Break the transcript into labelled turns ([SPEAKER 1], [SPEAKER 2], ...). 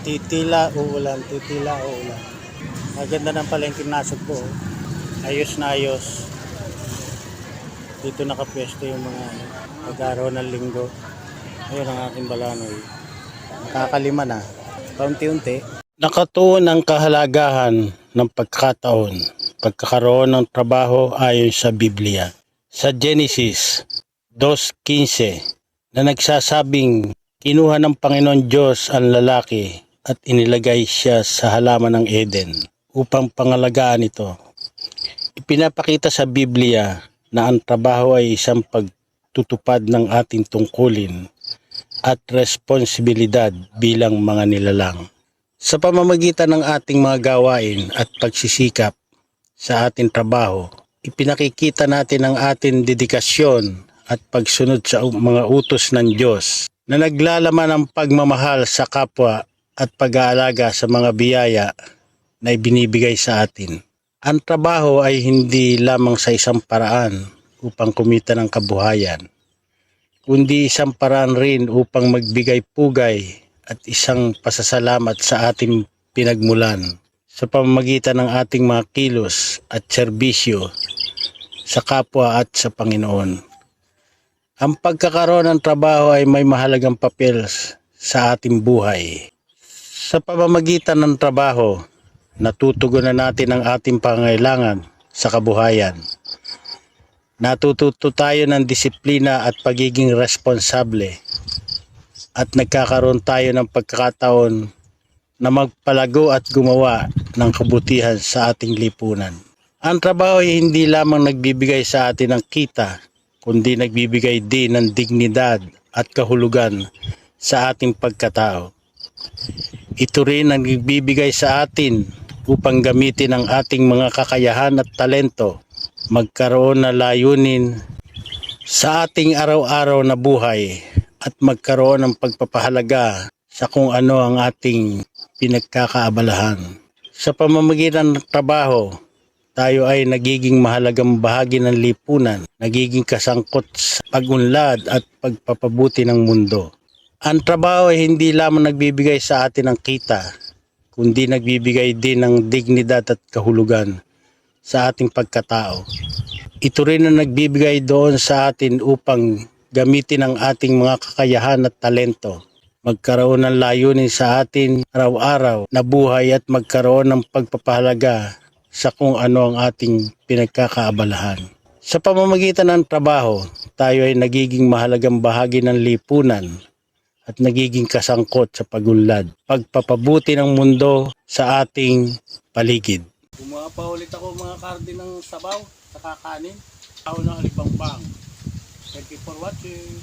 [SPEAKER 1] Titila, uulan, titila, uulan. Maganda ng palengking nasog po. Ayos na ayos. Dito nakapwesto yung mga pag-araw ng linggo. Ayun ang aking balanoy. Nakakalima na. Paunti-unti. Nakatuon ang kahalagahan ng pagkakaroon ng trabaho ayon sa Biblia. Sa Genesis 2:15 na nagsasabing kinuha ng Panginoon Diyos ang lalaki at inilagay siya sa halaman ng Eden upang pangalagaan ito. Ipinapakita sa Biblia na ang trabaho ay isang pagtutupad ng ating tungkulin at responsibilidad bilang mga nilalang. Sa pamamagitan ng ating mga gawain at pagsisikap sa ating trabaho, ipinakikita natin ang ating dedikasyon at pagsunod sa mga utos ng Diyos na naglalaman ng pagmamahal sa kapwa at pag-aalaga sa mga biyaya na ibinibigay sa atin. Ang trabaho ay hindi lamang sa isang paraan upang kumita ng kabuhayan, kundi isang paraan rin upang magbigay pugay at isang pasasalamat sa ating pinagmulan sa pamamagitan ng ating mga kilos at serbisyo sa kapwa at sa Panginoon. Ang pagkakaroon ng trabaho ay may mahalagang papel sa ating buhay. Sa pamamagitan ng trabaho, natutugunan natin ang ating pangangailangan sa kabuhayan. Natututo tayo ng disiplina at pagiging responsable at nagkakaroon tayo ng pagkakataon na magpalago at gumawa ng kabutihan sa ating lipunan. Ang trabaho ay hindi lamang nagbibigay sa atin ng kita, kundi nagbibigay din ng dignidad at kahulugan sa ating pagkatao. Ito rin ang nagbibigay sa atin upang gamitin ang ating mga kakayahan at talento, magkaroon ng layunin sa ating araw-araw na buhay at magkaroon ng pagpapahalaga sa kung ano ang ating pinagkakaabalahan. Sa pamamagitan ng trabaho, tayo ay nagiging mahalagang bahagi ng lipunan, nagiging kasangkot sa pag-unlad at pagpapabuti ng mundo. Ang trabaho ay hindi lamang nagbibigay sa atin ng kita, kundi nagbibigay din ng dignidad at kahulugan sa ating pagkatao. Ito rin ang nagbibigay doon sa atin upang gamitin ang ating mga kakayahan at talento, magkaroon ng layunin sa atin araw-araw na buhay at magkaroon ng pagpapahalaga sa kung ano ang ating pinagkakaabalahan. Sa pamamagitan ng trabaho, tayo ay nagiging mahalagang bahagi ng lipunan at nagiging kasangkot sa pagunlad, pagpapabuti ng mundo sa ating paligid. Gumawa pa ulit ako mga kardi ng sabaw sa kakanin. Ako ng alibangbang. Thank you for watching.